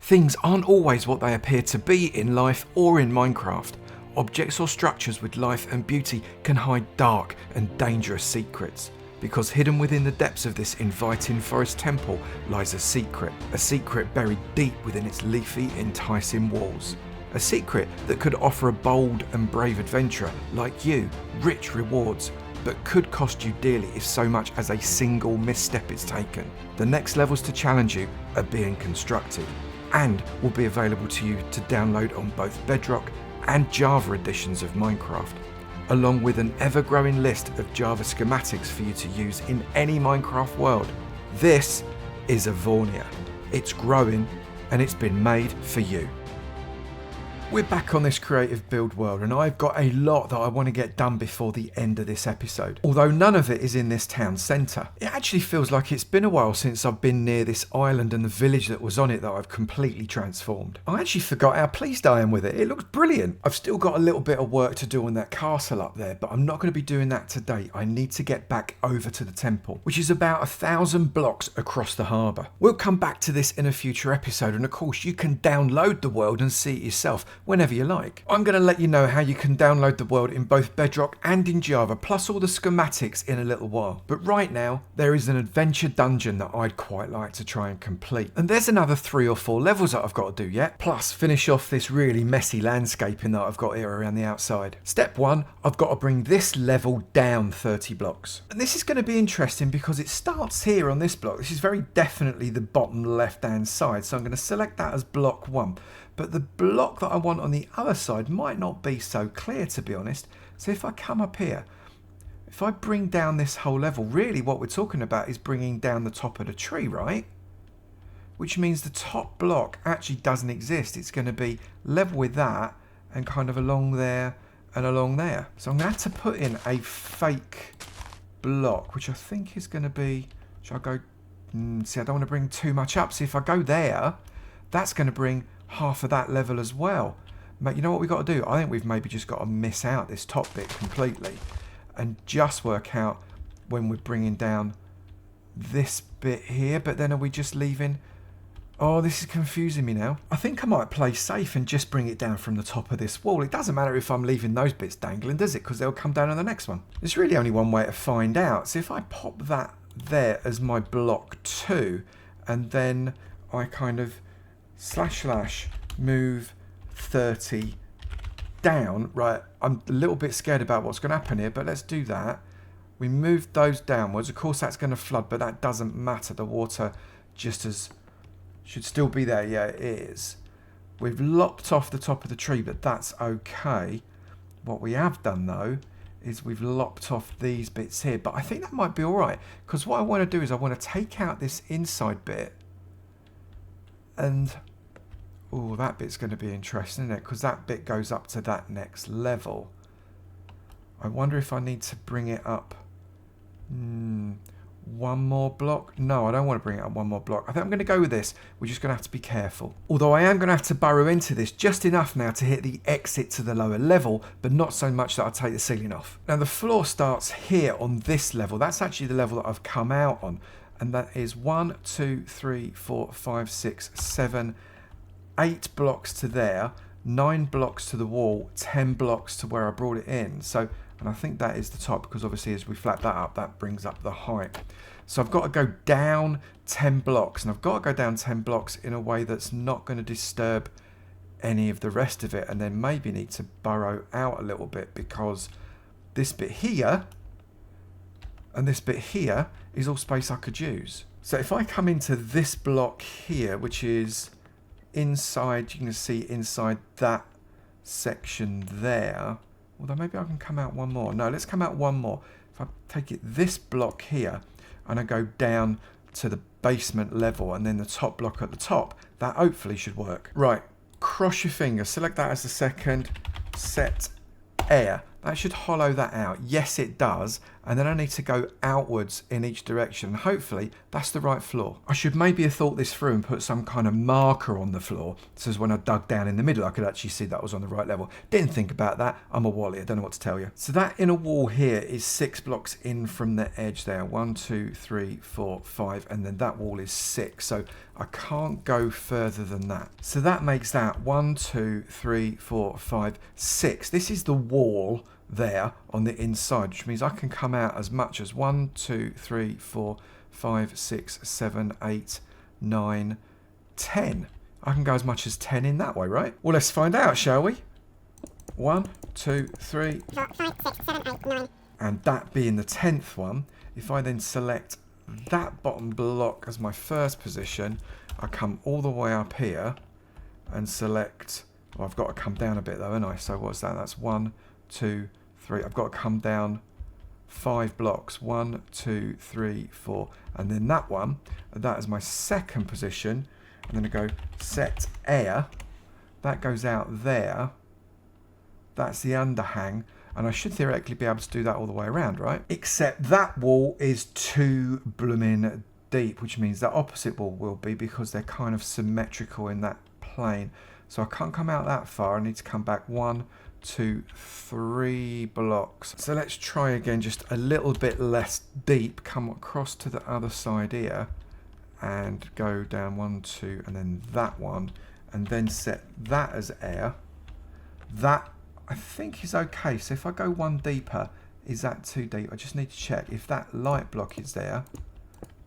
Things aren't always what they appear to be in life or in Minecraft. Objects or structures with life and beauty can hide dark and dangerous secrets, because hidden within the depths of this inviting forest temple lies a secret buried deep within its leafy, enticing walls. A secret that could offer a bold and brave adventurer like you rich rewards, but could cost you dearly if so much as a single misstep is taken. The next levels to challenge you are being constructed, and will be available to you to download on both Bedrock and Java editions of Minecraft, along with an ever-growing list of Java schematics for you to use in any Minecraft world. This is Avornia. It's growing, and it's been made for you. We're back on this creative build world, and I've got a lot that I want to get done before the end of this episode. Although none of it is in this town centre. It actually feels like it's been a while since I've been near this island and the village that was on it that I've completely transformed. I actually forgot how pleased I am with it. It looks brilliant. I've still got a little bit of work to do on that castle up there, but I'm not going to be doing that today. I need to get back over to the temple, which is about 1,000 blocks across the harbour. We'll come back to this in a future episode, and of course you can download the world and see it yourself whenever you like. I'm going to let you know how you can download the world in both Bedrock and in Java, plus all the schematics in a little while. But right now, there is an adventure dungeon that I'd quite like to try and complete. And there's another 3 or 4 levels that I've got to do yet, plus finish off this really messy landscaping that I've got here around the outside. Step 1, I've got to bring this level down 30 blocks. And this is going to be interesting because it starts here on this block. This is very definitely the bottom left-hand side, so I'm going to select that as block 1. But the block that I want on the other side might not be so clear, to be honest. So if I come up here, if I bring down this whole level, really what we're talking about is bringing down the top of the tree, right? Which means the top block actually doesn't exist. It's going to be level with that and kind of along there and along there. So I'm going to have to put in a fake block, which I think is going to be... Shall I go... see, I don't want to bring too much up. See, if I go there, that's going to bring half of that level as well. Mate, you know what we've got to do? I think we've maybe just got to miss out this top bit completely and just work out when we're bringing down this bit here. But then are we just leaving... Oh, this is confusing me now. I think I might play safe and just bring it down from the top of this wall. It doesn't matter if I'm leaving those bits dangling, does it? Because they'll come down on the next one. There's really only one way to find out. So if I pop that there as my block 2, and then I kind of / move 30 down. Right, I'm a little bit scared about what's going to happen here, but let's do that. We move those downwards. Of course that's going to flood, but that doesn't matter. The water just as should still be there. Yeah, it is. We've lopped off the top of the tree, but that's okay. What we have done though is we've lopped off these bits here, but I think that might be all right, because what I want to do is I want to take out this inside bit. And oh, that bit's going to be interesting, isn't it? Because that bit goes up to that next level. I wonder if I need to bring it up one more block. No, I don't want to bring it up one more block. I think I'm going to go with this. We're just going to have to be careful. Although I am going to have to burrow into this just enough now to hit the exit to the lower level, but not so much that I'll take the ceiling off. Now the floor starts here on this level. That's actually the level that I've come out on. And that is 1, 2, 3, 4, 5, 6, 7, 8 blocks to there, 9 blocks to the wall, 10 blocks to where I brought it in. So, and I think that is the top, because obviously as we flap that up, that brings up the height. So I've got to go down 10 blocks, and I've got to go down 10 blocks in a way that's not going to disturb any of the rest of it, and then maybe need to burrow out a little bit, because this bit here and this bit here is all space I could use. So if I come into this block here, which is inside, you can see inside that section there, although maybe I can come out one more. No, let's come out one more. If I take it this block here and I go down to the basement level and then the top block at the top, that hopefully should work. Right, cross your fingers, select that as the second, set air. That should hollow that out. Yes, it does. and then I need to go outwards in each direction. And hopefully that's the right floor. I should maybe have thought this through and put some kind of marker on the floor, so as when I dug down in the middle I could actually see that was on the right level. Didn't think about that. I'm a wally, I don't know what to tell you. So that inner wall here is 6 blocks in from the edge there. 1, 2, 3, 4, 5, and then that wall is 6. So I can't go further than that. So that makes that 1, 2, 3, 4, 5, 6. This is the wall there on the inside, which means I can come out as much as 1, 2, 3, 4, 5, 6, 7, 8, 9, 10. I can go as much as 10 in that way, right? Well, let's find out, shall we? 1, 2, 3, 4, 5, 6, 7, 8, 9. And that being the 10th one, if I then select that bottom block as my first position, I come all the way up here and select, well, I've got to come down a bit though, haven't I? So what's that? That's 1, 2, 3. I've got to come down 5 blocks. 1, 2, 3, 4. And then that one, that is my second position. I'm going to go set air. That goes out there. That's the underhang. And I should theoretically be able to do that all the way around, right? Except that wall is too blooming deep, which means the opposite wall will be, because they're kind of symmetrical in that plane. So I can't come out that far. I need to come back 1, 2, 3 blocks. So let's try again, just a little bit less deep. Come across to the other side here and go down 1, 2, and then that one, and then set that as air. That I think is okay. So if I go 1 deeper, is that too deep? I just need to check. If that light block is there,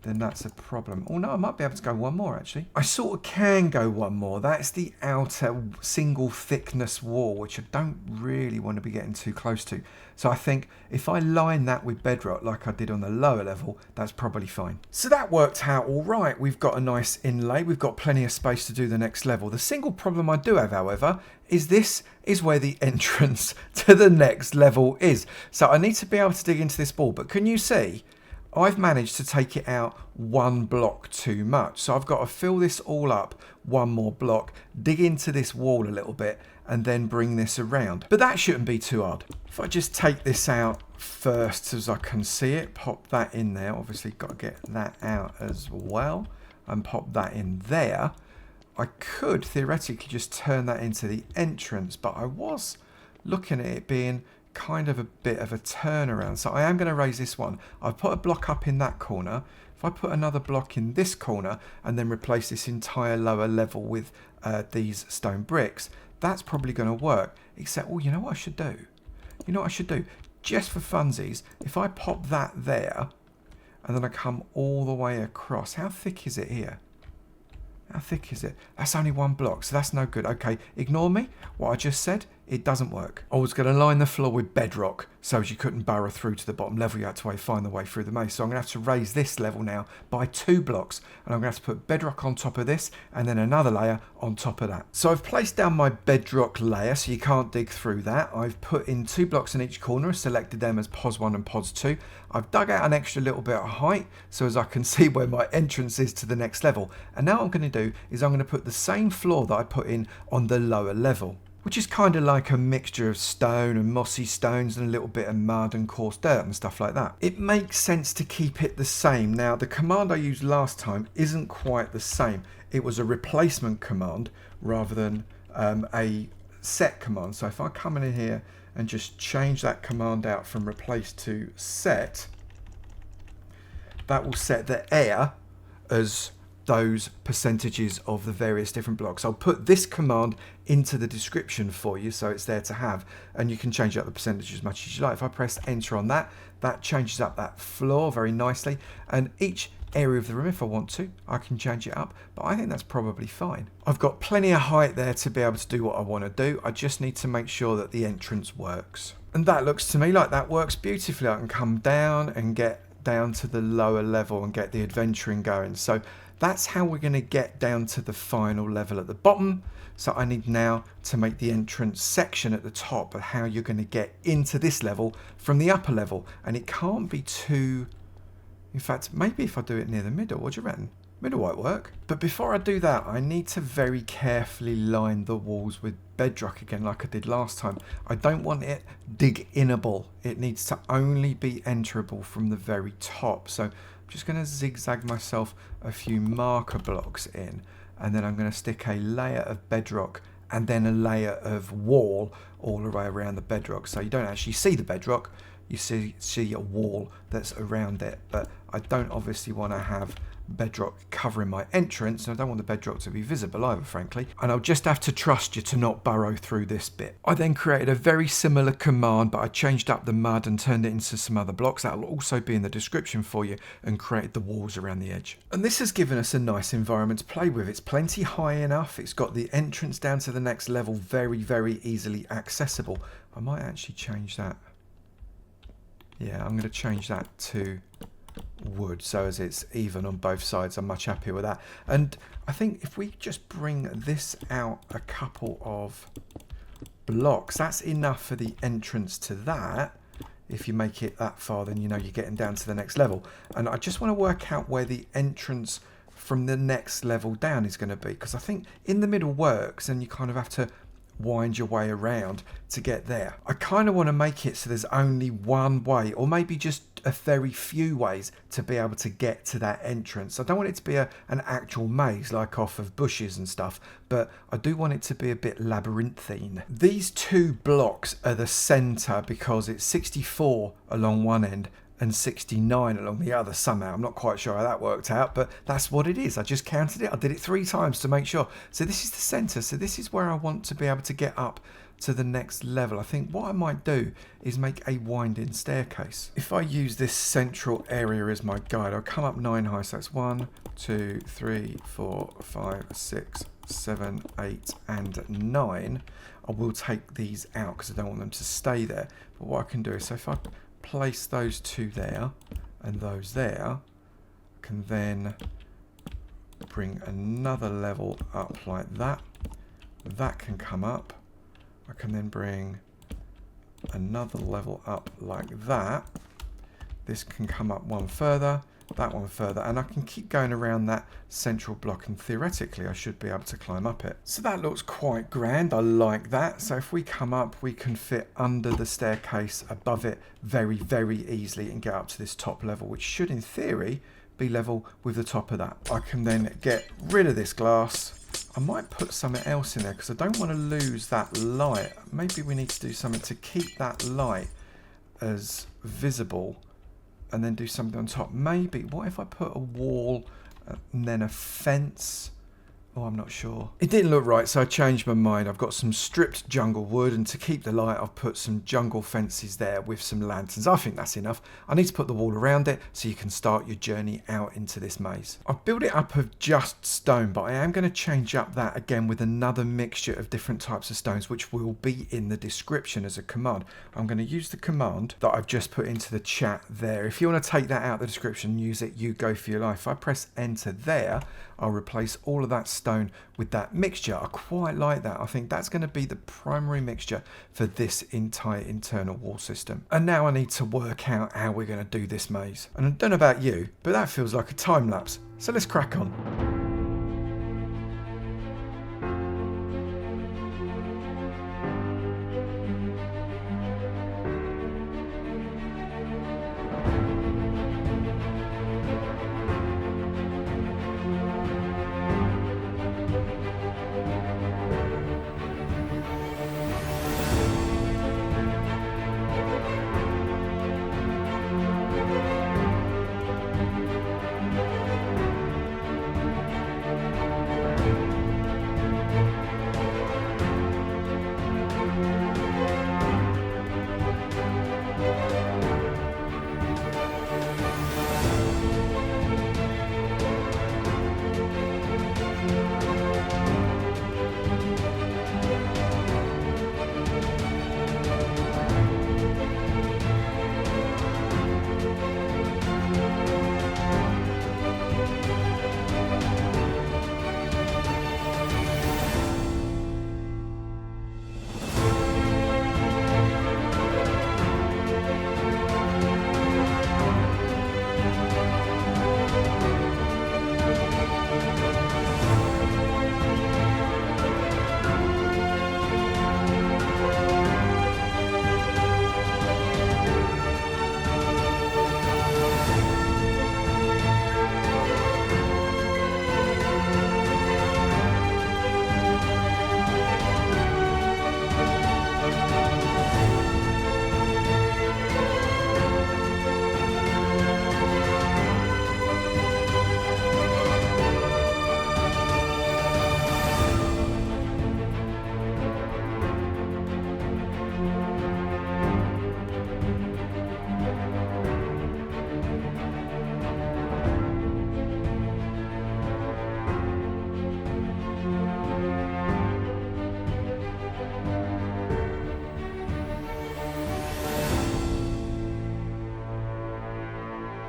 then that's a problem. Oh no, I might be able to go 1 more actually. I sort of can go 1 more. That's the outer single thickness wall, which I don't really want to be getting too close to. So I think if I line that with bedrock like I did on the lower level, that's probably fine. So that worked out all right. We've got a nice inlay. We've got plenty of space to do the next level. The single problem I do have, however, is this is where the entrance to the next level is. So I need to be able to dig into this wall. But can you see? I've managed to take it out 1 block too much. So I've got to fill this all up 1 more block, dig into this wall a little bit, and then bring this around. But that shouldn't be too hard. If I just take this out first as I can see it, pop that in there. Obviously got to get that out as well, and pop that in there. I could theoretically just turn that into the entrance, but I was looking at it being kind of a bit of a turnaround. So I am going to raise this one. I've put a block up in that corner. If I put another block in this corner and then replace this entire lower level with these stone bricks, that's probably going to work. Except, well, you know what I should do? You know what I should do? Just for funsies, if I pop that there and then I come all the way across, how thick is it here? How thick is it? That's only 1 block, so that's no good. Okay, ignore me. What I just said, it doesn't work. I was going to line the floor with bedrock so as you couldn't burrow through to the bottom level. You had to find the way through the maze. So I'm going to have to raise this level now by 2 blocks. And I'm going to have to put bedrock on top of this and then another layer on top of that. So I've placed down my bedrock layer so you can't dig through that. I've put in 2 blocks in each corner, selected them as POS 1 and POS 2. I've dug out an extra little bit of height so as I can see where my entrance is to the next level. And now what I'm going to do is I'm going to put the same floor that I put in on the lower level, which is kind of like a mixture of stone and mossy stones and a little bit of mud and coarse dirt and stuff like that. It makes sense to keep it the same. Now, the command I used last time isn't quite the same. It was a replacement command rather than a set command. So if I come in here and just change that command out from replace to set, that will set the air as those percentages of the various different blocks. I'll put this command into the description for you so it's there to have, and you can change out the percentage as much as you like. If I press enter on that, that changes up that floor very nicely, and each area of the room, if I want to, I can change it up, but I think that's probably fine. I've got plenty of height there to be able to do what I want to do. I just need to make sure that the entrance works, and that looks to me like that works beautifully. I can come down and get down to the lower level and get the adventuring going. So that's how we're going to get down to the final level at the bottom. So I need now to make the entrance section at the top of how you're going to get into this level from the upper level. And it can't be too... In fact, maybe if I do it near the middle, what do you reckon? Middlewhite work. But before I do that, I need to very carefully line the walls with bedrock again like I did last time. I don't want it dig-inable. It needs to only be enterable from the very top. So I'm just going to zigzag myself a few marker blocks in, and then I'm going to stick a layer of bedrock and then a layer of wall all the way around the bedrock. So you don't actually see the bedrock, you see a wall that's around it. But I don't obviously want to have bedrock covering my entrance, and I don't want the bedrock to be visible either, frankly, and I'll just have to trust you to not burrow through this bit. I then created a very similar command, but I changed up the mud and turned it into some other blocks. That'll also be in the description for you, and created the walls around the edge. And this has given us a nice environment to play with. It's plenty high enough, it's got the entrance down to the next level very, very easily accessible. I might actually change that. Yeah, I'm going to change that to wood, so as it's even on both sides. I'm much happier with that. And I think if we just bring this out a couple of blocks, that's enough for the entrance to that. If you make it that far, then you know you're getting down to the next level. And I just want to work out where the entrance from the next level down is going to be, because I think in the middle works, and you kind of have to wind your way around to get there. I kind of want to make it so there's only one way, or maybe just a very few ways to be able to get to that entrance. I don't want it to be an actual maze like off of bushes and stuff, but I do want it to be a bit labyrinthine. These two blocks are the center because it's 64 along one end and 69 along the other somehow. I'm not quite sure how that worked out, but that's what it is. I just counted it. I did it 3 times to make sure. So this is the center. So this is where I want to be able to get up to the next level. I think what I might do is make a winding staircase. If I use this central area as my guide, I'll come up 9 high. So that's 1, 2, 3, 4, 5, 6, 7, 8, and 9. I will take these out because I don't want them to stay there. But what I can do is, so if I place those 2 there and those there, I can then bring another level up like that. That can come up. I can then bring another level up like that. This can come up one further, that one further, and I can keep going around that central block, and theoretically I should be able to climb up it. So that looks quite grand. I like that. So if we come up, we can fit under the staircase above it very, very easily and get up to this top level, which should in theory be level with the top of that. I can then get rid of this glass. I might put something else in there because I don't want to lose that light. Maybe we need to do something to keep that light as visible, and then do something on top. Maybe, what if I put a wall and then a fence? Oh, I'm not sure. It didn't look right, so I changed my mind. I've got some stripped jungle wood, and to keep the light, I've put some jungle fences there with some lanterns. I think that's enough. I need to put the wall around it so you can start your journey out into this maze. I've built it up of just stone, but I am going to change up that again with another mixture of different types of stones, which will be in the description as a command. I'm going to use the command that I've just put into the chat there. If you want to take that out of the description, use it, you go for your life. If I press enter there, I'll replace all of that stone with that mixture. I quite like that. I think that's going to be the primary mixture for this entire internal wall system. And now I need to work out how we're going to do this maze. And I don't know about you, but that feels like a time lapse. So let's crack on.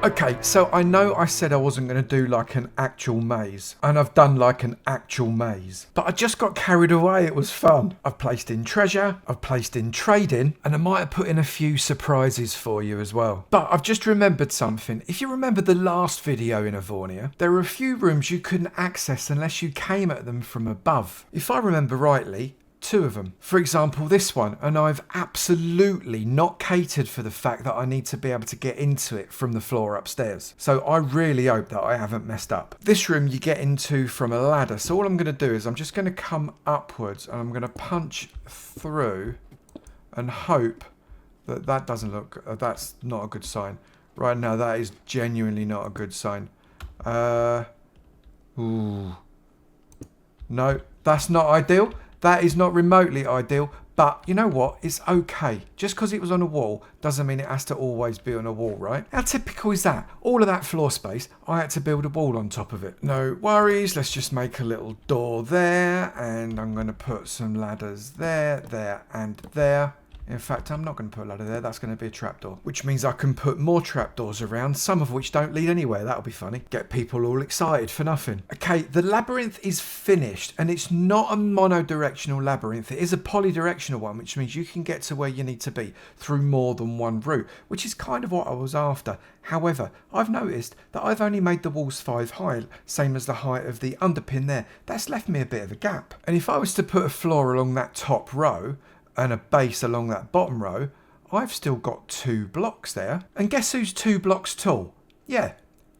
Okay, so I know I said I wasn't going to do like an actual maze, and I've done like an actual maze, but I just got carried away. It was fun. I've placed in treasure, I've placed in trading, and I might have put in a few surprises for you as well. But I've just remembered something. If you remember the last video in Avornia, there were a few rooms you couldn't access unless you came at them from above. If I remember rightly, 2 of them. For example, this one, and I've absolutely not catered for the fact that I need to be able to get into it from the floor upstairs. So I really hope that I haven't messed up. This room you get into from a ladder. So all I'm going to do is I'm just going to come upwards and I'm going to punch through and hope that that doesn't look, that's not a good sign. Right now, that is genuinely not a good sign. Ooh. No, that's not ideal. That is not remotely ideal, but you know what? It's okay. Just because it was on a wall doesn't mean it has to always be on a wall, right? How typical is that? All of that floor space, I had to build a wall on top of it. No worries, let's just make a little door there, and I'm going to put some ladders there, there, and there. In fact, I'm not going to put a ladder there. That's going to be a trapdoor, which means I can put more trapdoors around, some of which don't lead anywhere. That'll be funny. Get people all excited for nothing. Okay, the labyrinth is finished, and it's not a monodirectional labyrinth. It is a polydirectional one, which means you can get to where you need to be through more than one route, which is kind of what I was after. However, I've noticed that I've only made the walls 5 high, same as the height of the underpin there. That's left me a bit of a gap. And if I was to put a floor along that top row, and a base along that bottom row, I've still got 2 blocks there. And guess who's 2 blocks tall? Yeah,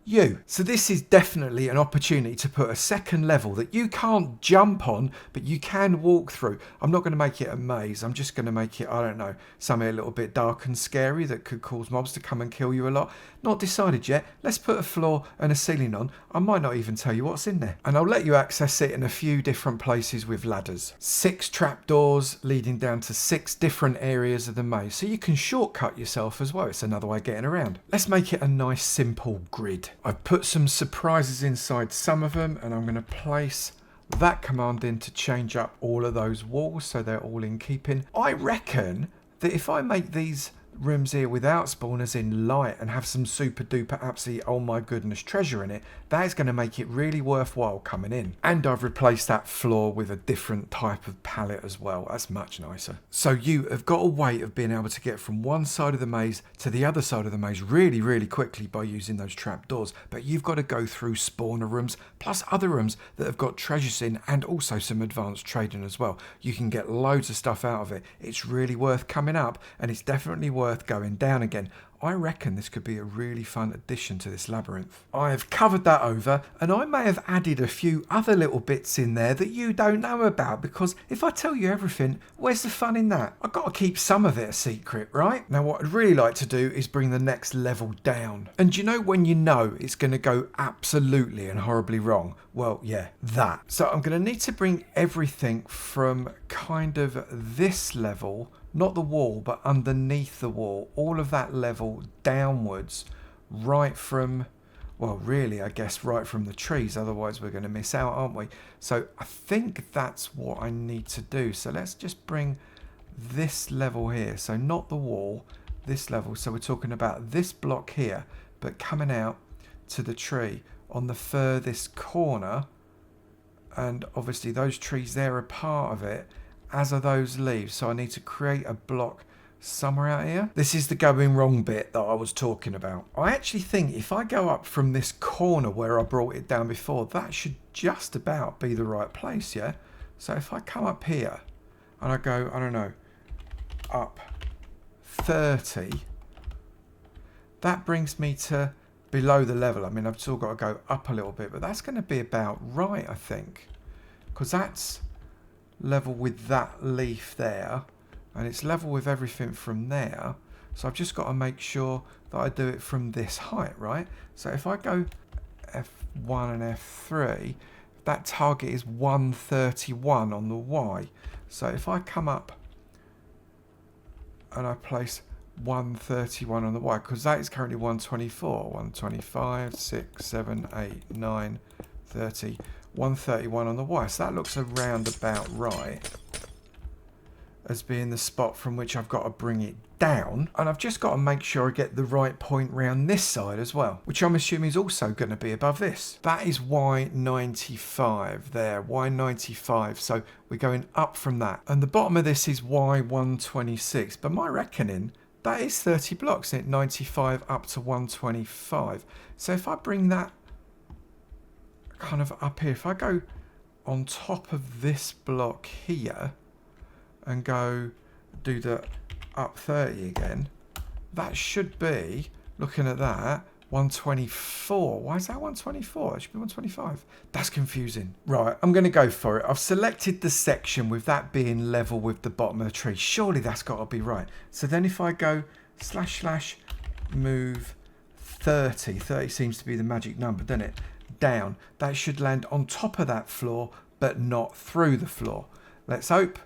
you. So this is definitely an opportunity to put a second level that you can't jump on, but you can walk through. I'm not going to make it a maze. I'm just going to make it, I don't know, something a little bit dark and scary that could cause mobs to come and kill you a lot. Not decided yet. Let's put a floor and a ceiling on. I might not even tell you what's in there. And I'll let you access it in a few different places with ladders. 6 trapdoors leading down to 6 different areas of the maze. So you can shortcut yourself as well. It's another way of getting around. Let's make it a nice simple grid. I've put some surprises inside some of them, and I'm going to place that command in to change up all of those walls so they're all in keeping. I reckon that if I make these rooms here without spawners in light and have some super duper absolutely oh my goodness treasure in it, that is going to make it really worthwhile coming in. And I've replaced that floor with a different type of palette as well. That's much nicer. So you have got a way of being able to get from one side of the maze to the other side of the maze really, really quickly by using those trapdoors. But you've got to go through spawner rooms plus other rooms that have got treasures in and also some advanced trading as well. You can get loads of stuff out of it. It's really worth coming up, and it's definitely worth going down again. I reckon this could be a really fun addition to this labyrinth. I have covered that over, and I may have added a few other little bits in there that you don't know about, because if I tell you everything, where's the fun in that? I've got to keep some of it a secret, right? Now what I'd really like to do is bring the next level down. And you know when you know it's going to go absolutely and horribly wrong? Well, yeah, that. So I'm going to need to bring everything from kind of this level, not the wall, but underneath the wall, all of that level downwards, right from, well, really, I guess right from the trees. Otherwise, we're going to miss out, aren't we? So I think that's what I need to do. So let's just bring this level here. So not the wall, this level. So we're talking about this block here, but coming out to the tree on the furthest corner. And obviously those trees there are part of it, as are those leaves. So I need to create a block somewhere out here. This is the going wrong bit that I was talking about. I actually think if I go up from this corner where I brought it down before, that should just about be the right place, yeah? So if I come up here and I go, I don't know, up 30, that brings me to below the level. I mean, I've still got to go up a little bit, but that's going to be about right, I think, because that's level with that leaf there, and it's level with everything from there. So I've just got to make sure that I do it from this height, right? So if I go F1 and F3, that target is 131 on the Y. So if I come up and I place 131 on the Y, because that is currently 124, 125, 6, 7, 8, 9, 30, 131 on the Y. So that looks around about right as being the spot from which I've got to bring it down, and I've just got to make sure I get the right point round this side as well, which I'm assuming is also going to be above this. That is Y95 there, Y95. So we're going up from that. And the bottom of this is Y126. But my reckoning, that is 30 blocks, isn't it? 95 up to 125. So if I bring that kind of up here, if I go on top of this block here and go do the up 30 again, that should be, looking at that, 124. Why is that 124? It should be 125. That's confusing. Right, I'm going to go for it. I've selected the section with that being level with the bottom of the tree. Surely that's got to be right. So then if I go / move 30, 30 seems to be the magic number, doesn't it? Down. That should land on top of that floor, but not through the floor. Let's hope.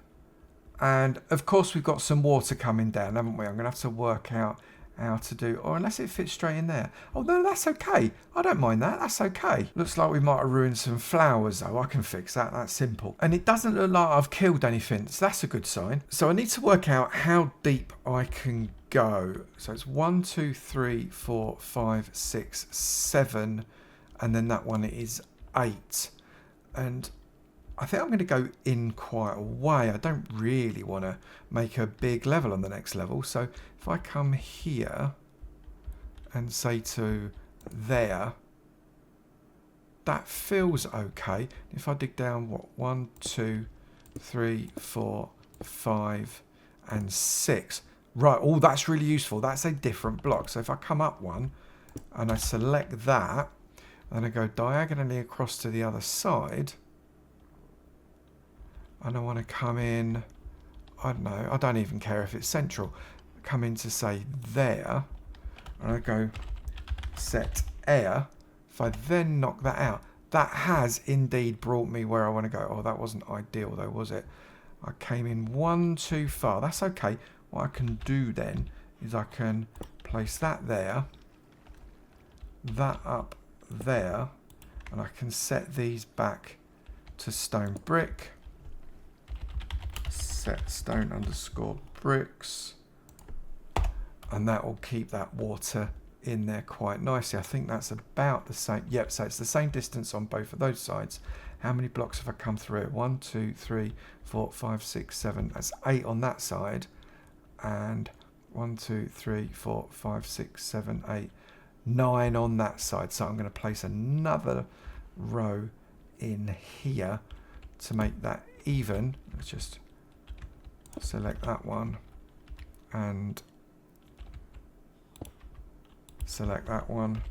And of course we've got some water coming down, haven't we? I'm going to have to work out how to do, or unless it fits straight in there. Oh no, that's okay. I don't mind that. That's okay. Looks like we might have ruined some flowers though. I can fix that. That's simple. And it doesn't look like I've killed anything. So that's a good sign. So I need to work out how deep I can go. So it's 1, 2, 3, 4, 5, 6, 7. And then that one is 8. And I think I'm going to go in quite a way. I don't really want to make a big level on the next level. So if I come here and say to there, that feels okay. If I dig down, what, 1, 2, 3, 4, 5, and 6. Right, oh, that's really useful. That's a different block. So if I come up one and I select that, and I go diagonally across to the other side, and I want to come in, I don't know, I don't even care if it's central. Come in to say there, and I go set air. If I then knock that out, that has indeed brought me where I want to go. Oh, that wasn't ideal though, was it? I came in one too far. That's okay. What I can do then is I can place that there, that up there, and I can set these back to stone brick. Set stone underscore bricks, and that will keep that water in there quite nicely. I think that's about the same. Yep, so it's the same distance on both of those sides. How many blocks have I come through? 1, 2, 3, 4, 5, 6, 7. That's 8 on that side, and 1, 2, 3, 4, 5, 6, 7, 8, 9 on that side. So I'm going to place another row in here to make that even. Let's just select that one and select that one.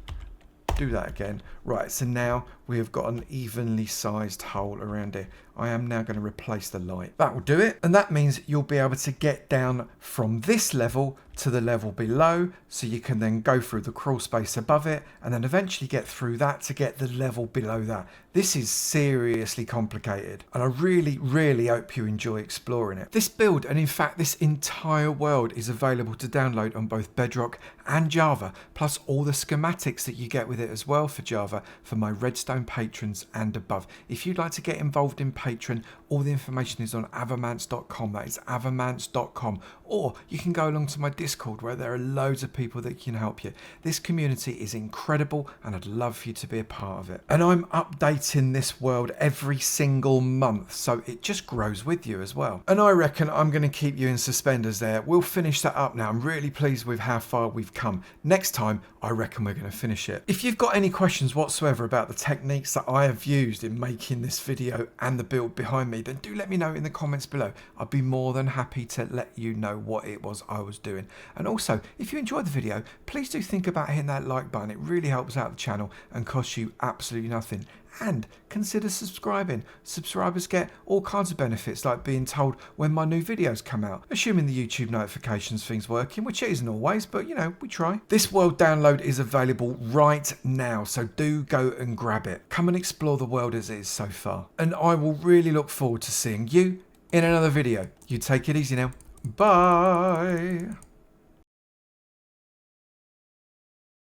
Do that again. Right, so now we have got an evenly sized hole around here. I am now going to replace the light. That will do it, and that means you'll be able to get down from this level to the level below, so you can then go through the crawl space above it and then eventually get through that to get the level below that. This is seriously complicated, and I really hope you enjoy exploring it. This build, and in fact this entire world, is available to download on both Bedrock and Java, plus all the schematics that you get with it as well for Java for my Redstone patrons and above. If you'd like to get involved in Patron, all the information is on avomance.com. That is avomance.com. Or you can go along to my Discord, where there are loads of people that can help you. This community is incredible, and I'd love for you to be a part of it. And I'm updating this world every single month, so it just grows with you as well. And I reckon I'm going to keep you in suspenders there. We'll finish that up now. I'm really pleased with how far we've come. Next time, I reckon we're going to finish it. If you've got any questions whatsoever about the techniques that I have used in making this video and the build behind me, then do let me know in the comments below. I'd be more than happy to let you know what it was I was doing. And also, if you enjoyed the video, please do think about hitting that like button. It really helps out the channel and costs you absolutely nothing. And consider subscribing. Subscribers get all kinds of benefits, like being told when my new videos come out, assuming the YouTube notifications thing's working, which it isn't always, but you know, we try. This world download is available right now, so do go and grab it. Come and explore the world as it is so far. And I will really look forward to seeing you in another video. You take it easy now. Bye.